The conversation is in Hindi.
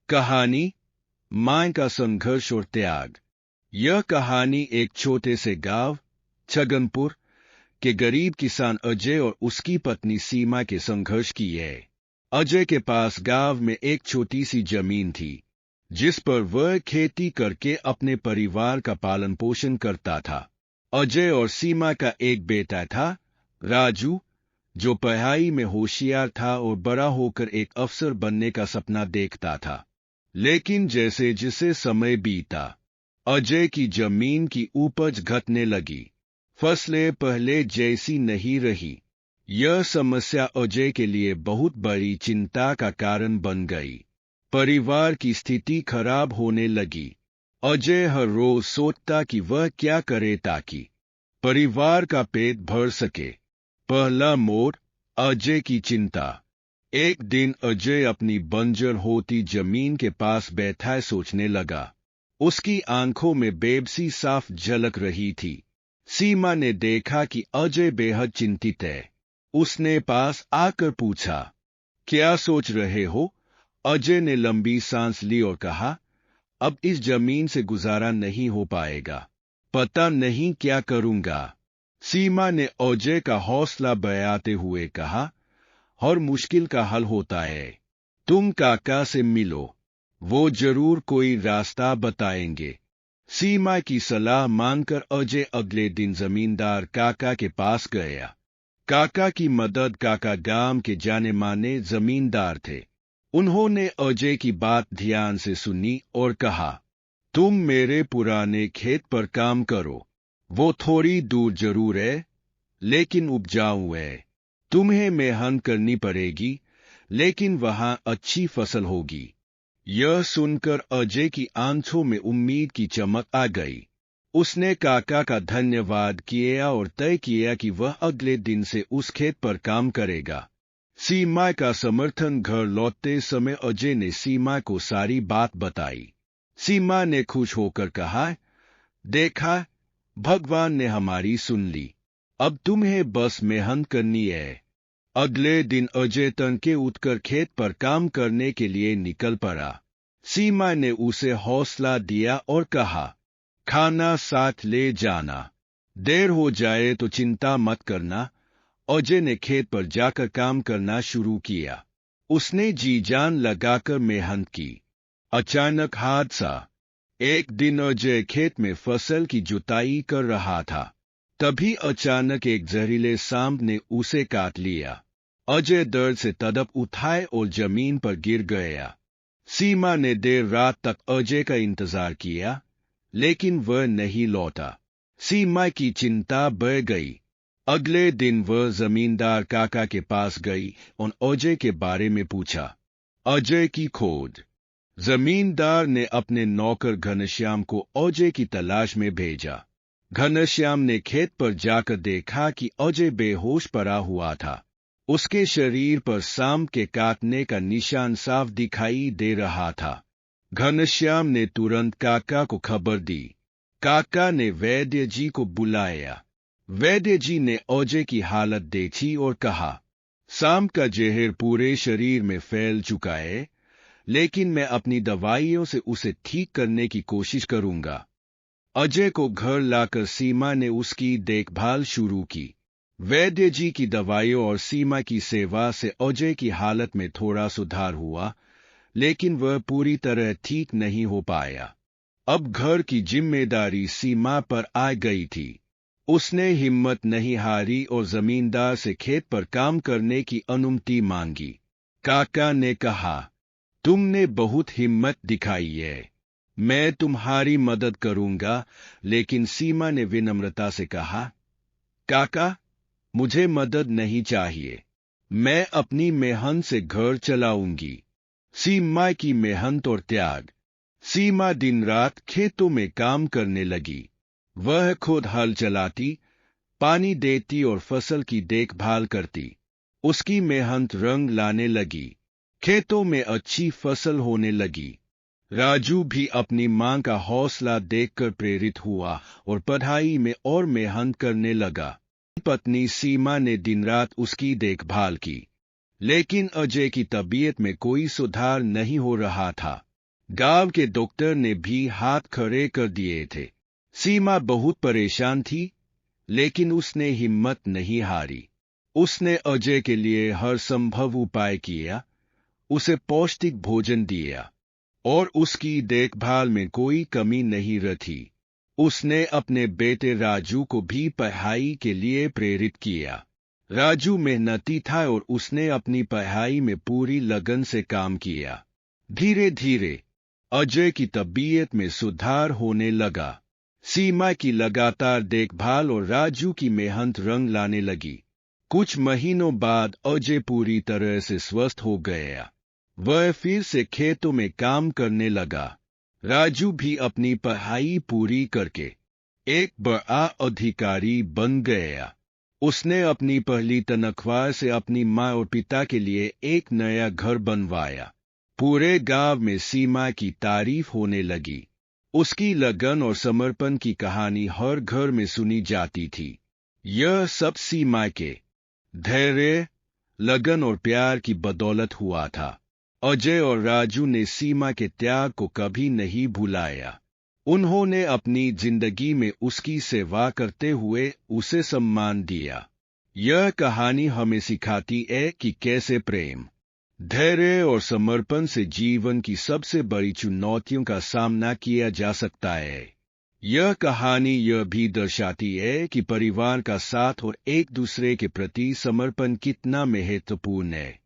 कहानी मां का संघर्ष और त्याग। यह कहानी एक छोटे से गांव छगनपुर के गरीब किसान अजय और उसकी पत्नी सीमा के संघर्ष की है। अजय के पास गांव में एक छोटी सी जमीन थी जिस पर वह खेती करके अपने परिवार का पालन पोषण करता था। अजय और सीमा का एक बेटा था, राजू, जो पढ़ाई में होशियार था और बड़ा होकर एक अफसर बनने का सपना देखता था। लेकिन जैसे जैसे समय बीता, अजय की जमीन की उपज घटने लगी। फसलें पहले जैसी नहीं रही। यह समस्या अजय के लिए बहुत बड़ी चिंता का कारण बन गई। परिवार की स्थिति खराब होने लगी। अजय हर रोज सोचता कि वह क्या करे ताकि परिवार का पेट भर सके। पहला मोड़, अजय की चिंता। एक दिन अजय अपनी बंजर होती जमीन के पास बैठा सोचने लगा। उसकी आंखों में बेबसी साफ झलक रही थी। सीमा ने देखा कि अजय बेहद चिंतित है। उसने पास आकर पूछा, क्या सोच रहे हो? अजय ने लंबी सांस ली और कहा, अब इस जमीन से गुजारा नहीं हो पाएगा। पता नहीं क्या करूंगा। सीमा ने अजय का हौसला बढ़ाते हुए कहा, हर मुश्किल का हल होता है। तुम काका से मिलो, वो जरूर कोई रास्ता बताएंगे। सीमा की सलाह मानकर अजय अगले दिन जमींदार काका के पास गया। काका की मदद काका गांव के जाने माने जमींदार थे। उन्होंने अजय की बात ध्यान से सुनी और कहा, तुम मेरे पुराने खेत पर काम करो। वो थोड़ी दूर जरूर है, लेकिन उपजाऊ है। तुम्हें मेहनत करनी पड़ेगी, लेकिन वहां अच्छी फसल होगी। यह सुनकर अजय की आंखों में उम्मीद की चमक आ गई। उसने काका का धन्यवाद किया और तय किया कि वह अगले दिन से उस खेत पर काम करेगा। सीमा का समर्थन। घर लौटते समय अजय ने सीमा को सारी बात बताई। सीमा ने खुश होकर कहा, देखा, भगवान ने हमारी सुन ली। अब तुम्हें बस मेहनत करनी है। अगले दिन अजय तड़के उठकर खेत पर काम करने के लिए निकल पड़ा। सीमा ने उसे हौसला दिया और कहा, खाना साथ ले जाना। देर हो जाए तो चिंता मत करना। अजय ने खेत पर जाकर काम करना शुरू किया। उसने जी जान लगाकर मेहनत की। अचानक हादसा। एक दिन अजय खेत में फसल की जुताई कर रहा था। तभी अचानक एक जहरीले सांप ने उसे काट लिया। अजय दर्द से तड़प उठाए और जमीन पर गिर गया। सीमा ने देर रात तक अजय का इंतजार किया, लेकिन वह नहीं लौटा। सीमा की चिंता बढ़ गई। अगले दिन वह जमींदार काका के पास गई और अजय के बारे में पूछा। अजय की खोज। जमींदार ने अपने नौकर घनश्याम को अजय की तलाश में भेजा। घनश्याम ने खेत पर जाकर देखा कि अजय बेहोश पड़ा हुआ था। उसके शरीर पर सांप के काटने का निशान साफ दिखाई दे रहा था। घनश्याम ने तुरंत काका को खबर दी। काका ने वैद्य जी को बुलाया। वैद्य जी ने अजय की हालत देखी और कहा, सांप का जहर पूरे शरीर में फैल चुका है, लेकिन मैं अपनी दवाइयों से उसे ठीक करने की कोशिश करूंगा। अजय को घर लाकर सीमा ने उसकी देखभाल शुरू की। वैद्य जी की दवाइयों और सीमा की सेवा से अजय की हालत में थोड़ा सुधार हुआ, लेकिन वह पूरी तरह ठीक नहीं हो पाया। अब घर की जिम्मेदारी सीमा पर आ गई थी। उसने हिम्मत नहीं हारी और जमींदार से खेत पर काम करने की अनुमति मांगी। काका ने कहा, तुमने बहुत हिम्मत दिखाई है, मैं तुम्हारी मदद करूंगा। लेकिन सीमा ने विनम्रता से कहा, काका, मुझे मदद नहीं चाहिए। मैं अपनी मेहनत से घर चलाऊंगी। सीमा की मेहनत और त्याग। सीमा दिन रात खेतों में काम करने लगी। वह खुद हल चलाती, पानी देती और फसल की देखभाल करती। उसकी मेहनत रंग लाने लगी। खेतों में अच्छी फसल होने लगी। राजू भी अपनी मां का हौसला देखकर प्रेरित हुआ और पढ़ाई में और मेहनत करने लगा। पत्नी सीमा ने दिन रात उसकी देखभाल की, लेकिन अजय की तबीयत में कोई सुधार नहीं हो रहा था। गांव के डॉक्टर ने भी हाथ खड़े कर दिए थे। सीमा बहुत परेशान थी, लेकिन उसने हिम्मत नहीं हारी। उसने अजय के लिए हर संभव उपाय किया, उसे पौष्टिक भोजन दिया और उसकी देखभाल में कोई कमी नहीं रखी। उसने अपने बेटे राजू को भी पढ़ाई के लिए प्रेरित किया। राजू मेहनती था और उसने अपनी पढ़ाई में पूरी लगन से काम किया। धीरे धीरे अजय की तबीयत में सुधार होने लगा। सीमा की लगातार देखभाल और राजू की मेहनत रंग लाने लगी। कुछ महीनों बाद अजय पूरी तरह से स्वस्थ हो गया। वह फिर से खेतों में काम करने लगा। राजू भी अपनी पढ़ाई पूरी करके एक बड़ा अधिकारी बन गया। उसने अपनी पहली तनख्वाह से अपनी माँ और पिता के लिए एक नया घर बनवाया। पूरे गांव में सीमा की तारीफ होने लगी। उसकी लगन और समर्पण की कहानी हर घर में सुनी जाती थी। यह सब सीमा के धैर्य, लगन और प्यार की बदौलत हुआ था। अजय और राजू ने सीमा के त्याग को कभी नहीं भुलाया। उन्होंने अपनी जिंदगी में उसकी सेवा करते हुए उसे सम्मान दिया। यह कहानी हमें सिखाती है कि कैसे प्रेम, धैर्य और समर्पण से जीवन की सबसे बड़ी चुनौतियों का सामना किया जा सकता है। यह कहानी यह भी दर्शाती है कि परिवार का साथ और एक दूसरे के प्रति समर्पण कितना महत्वपूर्ण है।